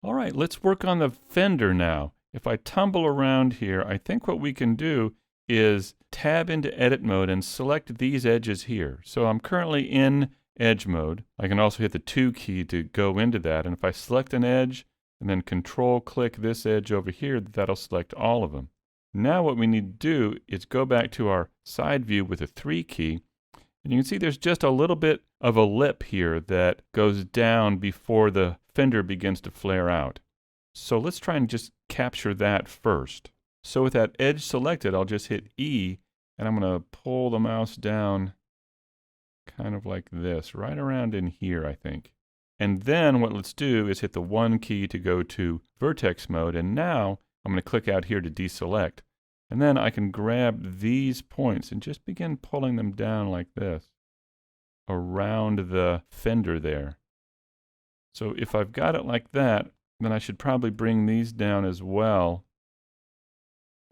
All right, let's work on the fender now. If I tumble around here, I think what we can do is tab into edit mode and select these edges here. So I'm currently in edge mode. I can also hit the 2 key to go into that. And if I select an edge and then control click this edge over here, that'll select all of them. Now what we need to do is go back to our side view with the 3 key. And you can see there's just a little bit of a lip here that goes down before the fender begins to flare out. So let's try and just capture that first. So with that edge selected, I'll just hit E, and I'm going to pull the mouse down kind of like this, right around in here, I think. And then what let's do is hit the 1 key to go to vertex mode, and now I'm going to click out here to deselect. And then I can grab these points and just begin pulling them down like this around the fender there. So if I've got it like that, then I should probably bring these down as well,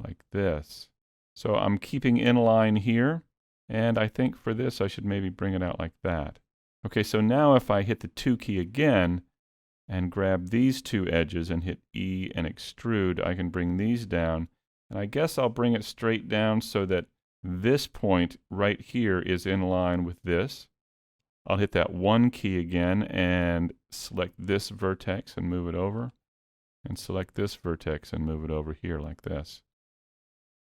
like this. So I'm keeping in line here, and I think for this I should maybe bring it out like that. Okay, so now if I hit the 2 key again and grab these 2 edges and hit E and extrude, I can bring these down. And I guess I'll bring it straight down so that this point right here is in line with this. I'll hit that 1 key again and select this vertex and move it over. And select this vertex and move it over here like this.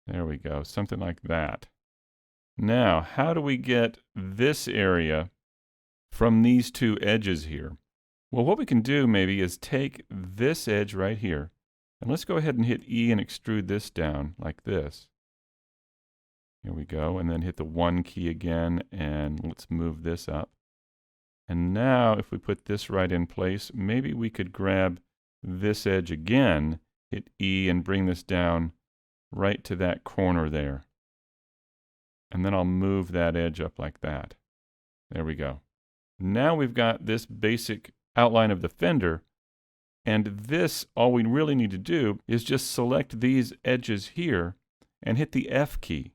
There we go, something like that. Now, how do we get this area from these 2 edges here? Well, what we can do maybe is take this edge right here, and let's go ahead and hit E and extrude this down like this. Here we go, and then hit the 1 key again, and let's move this up. And now if we put this right in place, maybe we could grab this edge again, hit E and bring this down right to that corner there. And then I'll move that edge up like that. There we go. Now we've got this basic outline of the fender. And this, all we really need to do is just select these edges here and hit the F key.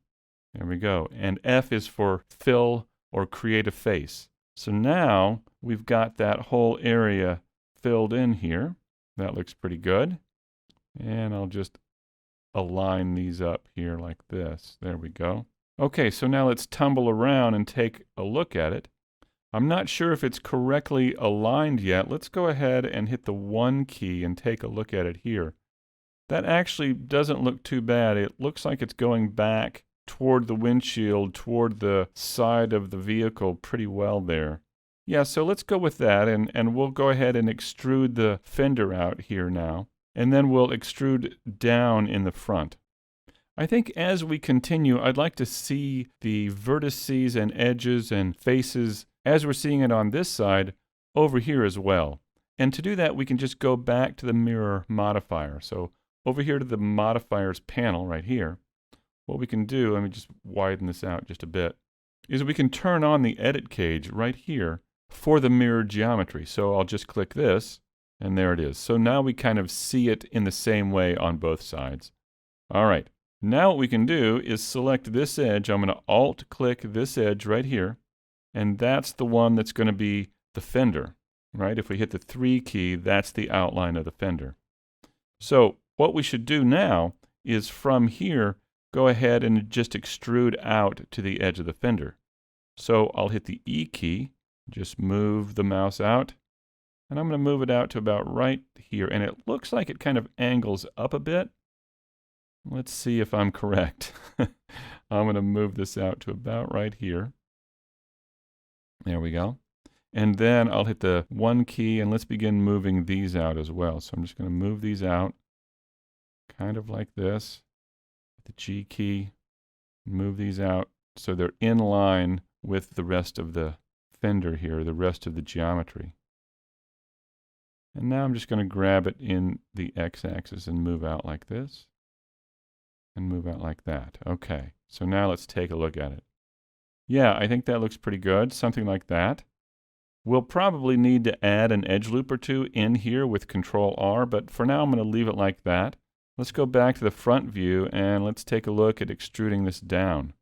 There we go. And F is for fill or create a face. So now we've got that whole area filled in here. That looks pretty good. And I'll just align these up here like this. There we go. Okay, so now let's tumble around and take a look at it. I'm not sure if it's correctly aligned yet. Let's go ahead and hit the 1 key and take a look at it here. That actually doesn't look too bad. It looks like it's going back toward the windshield, toward the side of the vehicle pretty well there. Yeah, so let's go with that, and we'll go ahead and extrude the fender out here now, and then we'll extrude down in the front. I think as we continue, I'd like to see the vertices and edges and faces as we're seeing it on this side over here as well. And to do that, we can just go back to the mirror modifier. So over here to the modifiers panel right here, what we can do, let me just widen this out just a bit, is we can turn on the edit cage right here for the mirror geometry. So I'll just click this, and there it is. So now we kind of see it in the same way on both sides. All right. Now what we can do is select this edge. I'm going to Alt-click this edge right here, and that's the one that's going to be the fender, right? If we hit the 3 key, that's the outline of the fender. So what we should do now is from here, go ahead and just extrude out to the edge of the fender. So I'll hit the E key, just move the mouse out, and I'm going to move it out to about right here, and it looks like it kind of angles up a bit. Let's see if I'm correct. I'm going to move this out to about right here. There we go. And then I'll hit the 1 key, and let's begin moving these out as well. So I'm just going to move these out kind of like this. The G key, move these out so they're in line with the rest of the fender here, the rest of the geometry. And now I'm just going to grab it in the x-axis and move out like this. And move out like that. Okay, so now let's take a look at it. Yeah, I think that looks pretty good, something like that. We'll probably need to add an edge loop or two in here with Control R, but for now I'm going to leave it like that. Let's go back to the front view and let's take a look at extruding this down.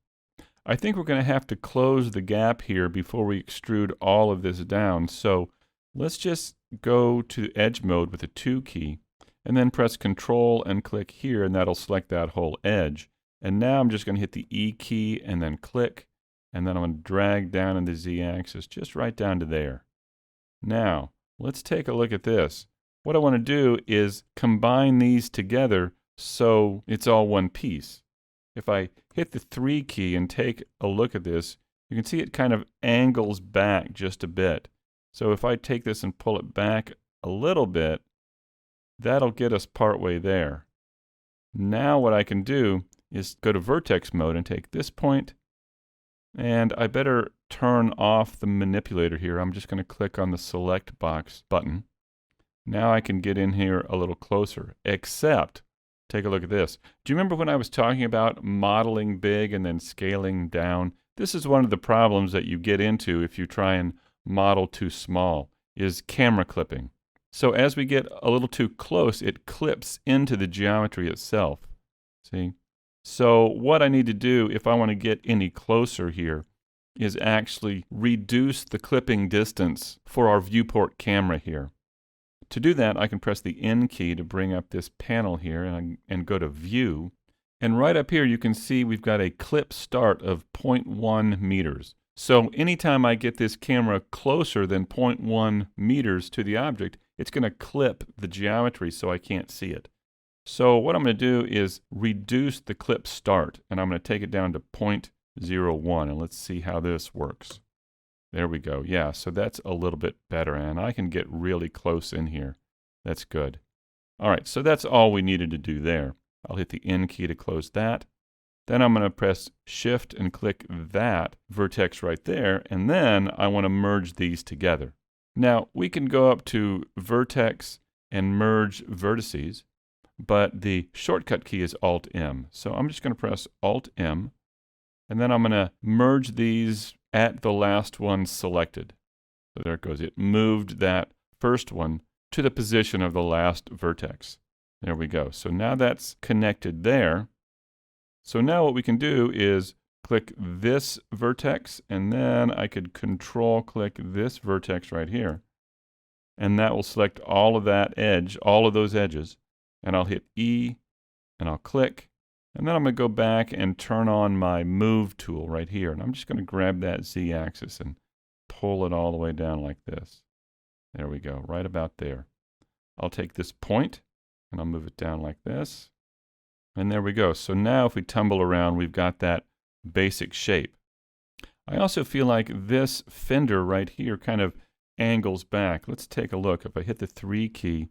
I think we're going to have to close the gap here before we extrude all of this down, so let's just go to edge mode with a 2 key, and then press Control and click here, and that'll select that whole edge. And now I'm just going to hit the E key and then click, and then I'm going to drag down in the Z-axis just right down to there. Now, let's take a look at this. What I want to do is combine these together so it's all one piece. If I hit the 3 key and take a look at this, you can see it kind of angles back just a bit. So if I take this and pull it back a little bit, that'll get us partway there. Now what I can do is go to vertex mode and take this point, and I better turn off the manipulator here. I'm just going to click on the select box button. Now I can get in here a little closer, except, take a look at this. Do you remember when I was talking about modeling big and then scaling down? This is one of the problems that you get into if you try and model too small, is camera clipping. So as we get a little too close, it clips into the geometry itself. See? So what I need to do if I want to get any closer here is actually reduce the clipping distance for our viewport camera here. To do that, I can press the N key to bring up this panel here and go to View. And right up here you can see we've got a clip start of 0.1 meters. So anytime I get this camera closer than 0.1 meters to the object, it's going to clip the geometry so I can't see it. So what I'm going to do is reduce the clip start, and I'm going to take it down to 0.01, and let's see how this works. There we go. Yeah, so that's a little bit better, and I can get really close in here. That's good. All right, so that's all we needed to do there. I'll hit the N key to close that. Then I'm going to press Shift and click that vertex right there, and then I want to merge these together. Now, we can go up to Vertex and merge vertices, but the shortcut key is Alt-M. So I'm just going to press Alt-M, and then I'm going to merge these at the last one selected. So there it goes. It moved that first one to the position of the last vertex. There we go. So now that's connected there. So now what we can do is click this vertex, and then I could Control click this vertex right here. And that will select all of that edge, all of those edges. And I'll hit E, and I'll click. And then I'm going to go back and turn on my Move tool right here. And I'm just going to grab that Z-axis and pull it all the way down like this. There we go, right about there. I'll take this point, and I'll move it down like this. And there we go. So now if we tumble around, we've got that basic shape. I also feel like this fender right here kind of angles back. Let's take a look. If I hit the 3 key,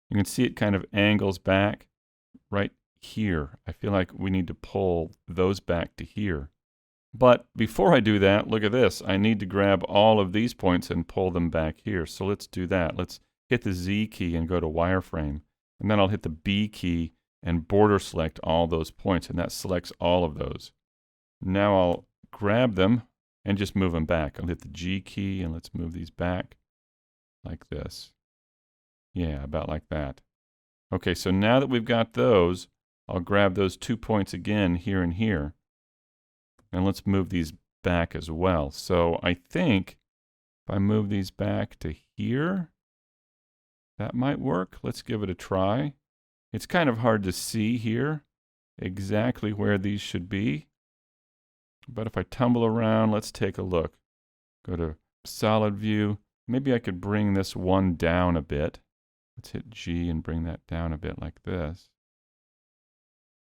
you can see it kind of angles back right here. I feel like we need to pull those back to here. But before I do that, look at this. I need to grab all of these points and pull them back here. So let's do that. Let's hit the Z key and go to wireframe. And then I'll hit the B key and border select all those points, and that selects all of those. Now I'll grab them and just move them back. I'll hit the G key and let's move these back like this. Yeah, about like that. Okay, so now that we've got those, I'll grab those 2 points again here and here. And let's move these back as well. So I think if I move these back to here, that might work. Let's give it a try. It's kind of hard to see here exactly where these should be. But if I tumble around, let's take a look. Go to solid view. Maybe I could bring this one down a bit. Let's hit G and bring that down a bit like this.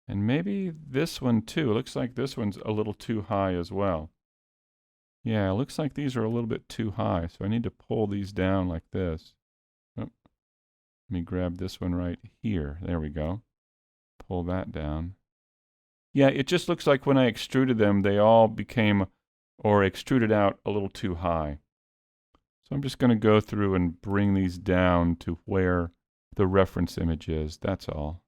And maybe this one too. It looks like this one's a little too high as well. Yeah, it looks like these are a little bit too high. So I need to pull these down like this. Oh, let me grab this one right here. There we go. Pull that down. Yeah, it just looks like when I extruded them, they all became, or extruded out a little too high. So I'm just going to go through and bring these down to where the reference image is. That's all.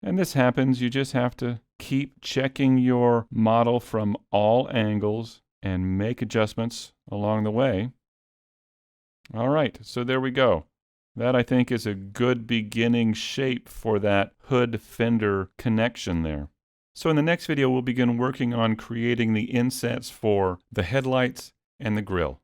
And this happens. You just have to keep checking your model from all angles and make adjustments along the way. All right, so there we go. That, I think, is a good beginning shape for that hood-fender connection there. So in the next video, we'll begin working on creating the insets for the headlights and the grille.